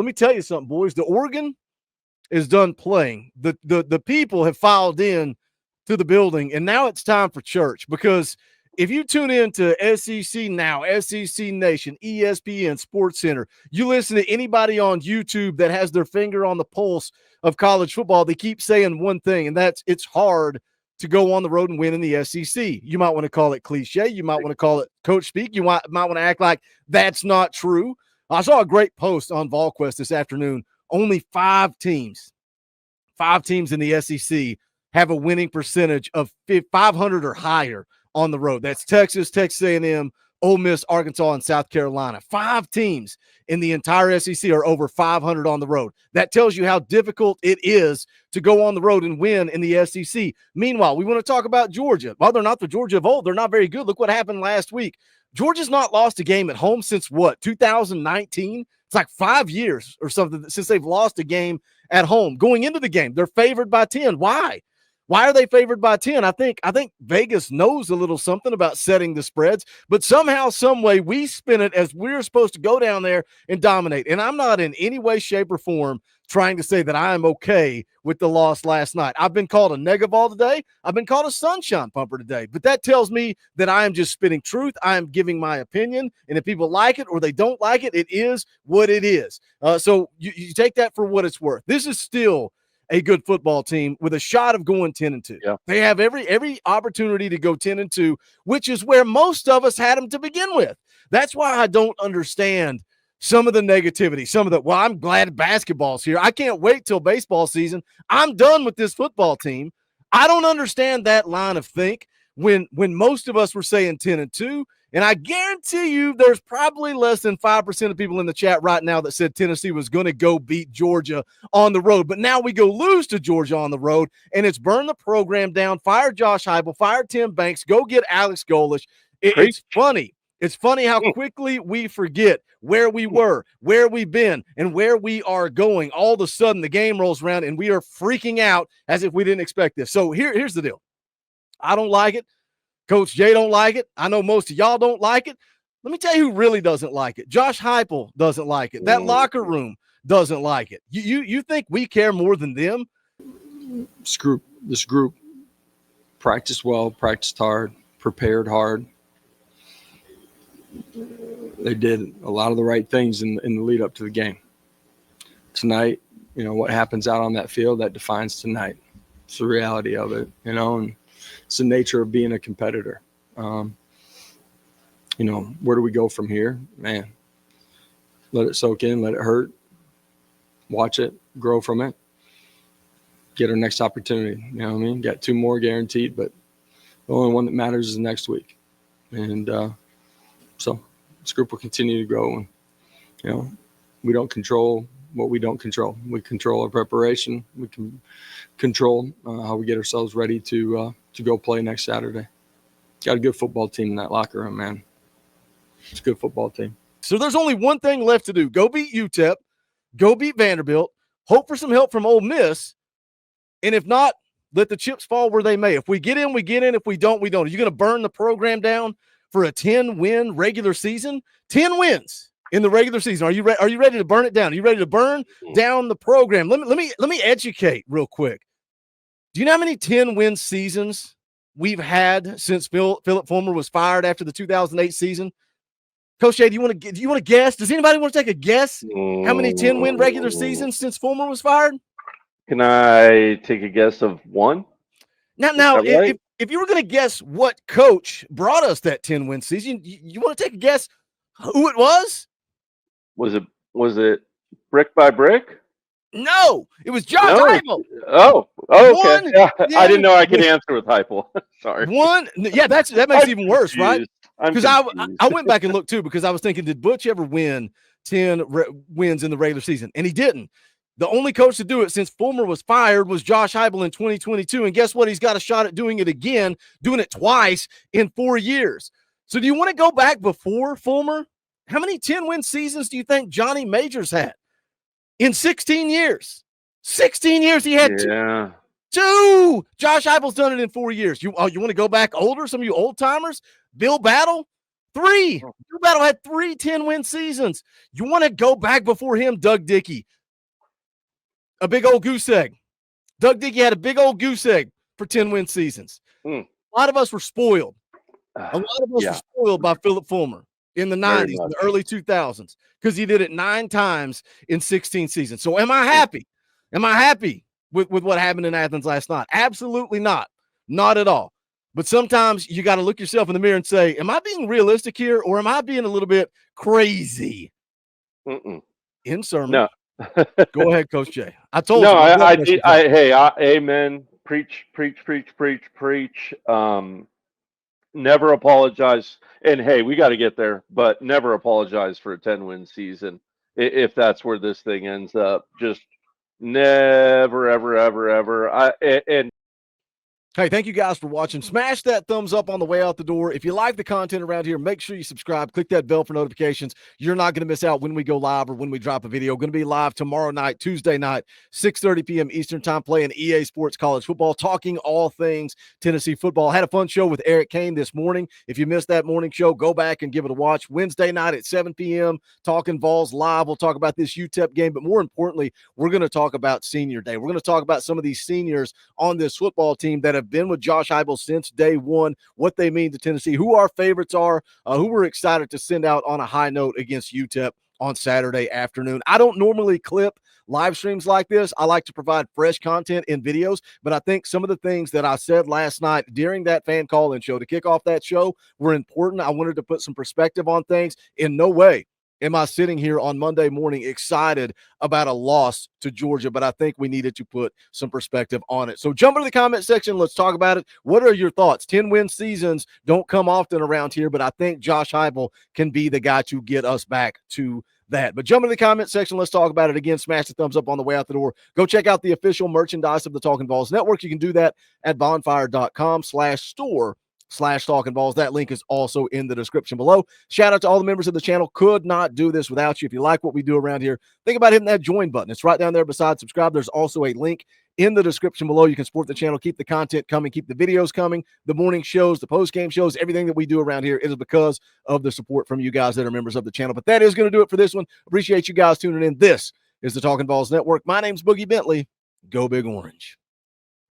let me tell you something, boys. The Oregon is done playing. The people have filed in to the building, and now it's time for church, because if you tune in to SEC Now, SEC Nation, ESPN, Sports Center, you listen to anybody on YouTube that has their finger on the pulse of college football, they keep saying one thing, and that's it's hard to go on the road and win in the SEC. You might want to call it cliche. You might want to call it coach speak. You might want to act like that's not true. I saw a great post on VolQuest this afternoon. Only 5 teams in the SEC have a winning percentage of 500 or higher on the road. That's Texas, Texas A&M, Ole Miss, Arkansas, and South Carolina. 5 teams in the entire SEC are over 500 on the road. That tells you how difficult it is to go on the road and win in the SEC. Meanwhile, we want to talk about Georgia. While they're not the Georgia of old, they're not very good. Look what happened last week. Georgia's not lost a game at home since what, 2019? It's like 5 years or something since they've lost a game at home. Going into the game, they're favored by 10. Why? Why are they favored by 10? I think Vegas knows a little something about setting the spreads, but somehow, some way, we spin it as we're supposed to go down there and dominate. And I'm not in any way, shape, or form trying to say that I am okay with the loss last night. I've been called a negaball today. I've been called a sunshine pumper today, but that tells me that I am just spitting truth. I am giving my opinion, and if people like it or they don't like it, it is what it is. So you take that for what it's worth. This is still a good football team with a shot of going 10-2. Yeah. They have every opportunity to go 10-2, which is where most of us had them to begin with. That's why I don't understand some of the negativity, some of the, well, I'm glad basketball's here. I can't wait till baseball season. I'm done with this football team. I don't understand that line of think when most of us were saying 10-2. And I guarantee you there's probably less than 5% of people in the chat right now that said Tennessee was going to go beat Georgia on the road. But now we go lose to Georgia on the road, and it's burn the program down, fire Josh Heupel, fire Tim Banks, go get Alex Golesh. It's funny. It's funny how quickly we forget where we were, where we've been, and where we are going. All of a sudden, the game rolls around, and we are freaking out as if we didn't expect this. So here's the deal. I don't like it. Coach Jay don't like it. I know most of y'all don't like it. Let me tell you who really doesn't like it. Josh Heupel doesn't like it. That locker room doesn't like it. You think we care more than them? This group practiced well, practiced hard, prepared hard. They did a lot of the right things in the lead up to the game. Tonight, what happens out on that field, that defines tonight. It's the reality of it, and it's the nature of being a competitor. Where do we go from here? Man, let it soak in, let it hurt, watch it, grow from it, get our next opportunity. You know what I mean? Got 2 more guaranteed, but the only one that matters is next week. And so this group will continue to grow. And, we don't control what we don't control. We control our preparation. We can control how we get ourselves ready to go play next Saturday. Got a good football team in that locker room, man. It's a good football team. So there's only one thing left to do. Go beat UTEP. Go beat Vanderbilt. Hope for some help from Ole Miss. And if not, let the chips fall where they may. If we get in, we get in. If we don't, we don't. Are you going to burn the program down for a 10-win regular season? 10 wins in the regular season. Are you ready to burn it down? Are you ready to burn down the program? Let me educate real quick. Do you know how many 10-win seasons we've had since Philip Fulmer was fired after the 2008 season? Coach Jay, do you want to guess? Does anybody want to take a guess how many 10-win regular seasons since Fulmer was fired? Can I take a guess of 1? Now, right? if you were going to guess what coach brought us that 10-win season, you want to take a guess who it was? Was it brick by brick? No, it was Josh Heupel. Oh, okay. Yeah, I didn't know I could answer with Heupel. Sorry. That makes it even worse, right? Because I went back and looked too, because I was thinking, did Butch ever win 10 wins in the regular season? And he didn't. The only coach to do it since Fulmer was fired was Josh Heupel in 2022. And guess what? He's got a shot at doing it again, doing it twice in 4 years. So do you want to go back before Fulmer? How many 10-win seasons do you think Johnny Majors had? In 16 years. 16 years he had 2. Josh Heupel's done it in 4 years. You want to go back older? Some of you old-timers? Bill Battle, 3. Drew Battle had 3 10-win seasons. You want to go back before him, Doug Dickey. A big old goose egg. Doug Dickey had a big old goose egg for 10-win seasons. A lot of us were spoiled. A lot of us were spoiled by Philip Fulmer in the 90s, in the early 2000s, because he did it 9 times in 16 seasons. So am I happy? Am I happy with what happened in Athens last night? Absolutely not. Not at all. But sometimes you got to look yourself in the mirror and say, am I being realistic here, or am I being a little bit crazy? In sermon. No. Go ahead, Coach Jay. I told you. Amen. Preach. Never apologize. And hey, we got to get there, but never apologize for a 10-win season. If that's where this thing ends up, just never, ever. Hey, thank you guys for watching. Smash that thumbs up on the way out the door. If you like the content around here, make sure you subscribe. Click that bell for notifications. You're not going to miss out when we go live or when we drop a video. Going to be live tomorrow night, Tuesday night, 6:30 p.m. Eastern time, playing EA Sports College Football, talking all things Tennessee football. Had a fun show with Eric Kane this morning. If you missed that morning show, go back and give it a watch. Wednesday night at 7 p.m., Talkin VAWLS live. We'll talk about this UTEP game, but more importantly, we're going to talk about Senior Day. We're going to talk about some of these seniors on this football team that have been with Josh Heupel since day one, what they mean to Tennessee, who our favorites are, who we're excited to send out on a high note against UTEP on Saturday afternoon. I don't normally clip live streams like this. I like to provide fresh content in videos, but I think some of the things that I said last night during that fan call-in show to kick off that show were important. I wanted to put some perspective on things. In no way am I sitting here on Monday morning excited about a loss to Georgia, but I think we needed to put some perspective on it. So jump into the comment section. Let's talk about it. What are your thoughts? 10-win seasons don't come often around here, but I think Josh Heupel can be the guy to get us back to that. But jump into the comment section. Let's talk about it. Again, smash the thumbs up on the way out the door. Go check out the official merchandise of the Talkin VAWLS Network. You can do that at bonfire.com/store/Talkin VAWLS. That link is also in the description below. Shout out to all the members of the channel. Could not do this without you. If you like what we do around here, think about hitting that join button. It's right down there beside subscribe. There's also a link in the description below. You can support the channel, keep the content coming, keep the videos coming, the morning shows, the post-game shows, everything that we do around here is because of the support from you guys that are members of the channel. But that is going to do it for this one. Appreciate you guys tuning in. This is the Talkin VAWLS Network. My name's Boogie Bentley. Go Big Orange.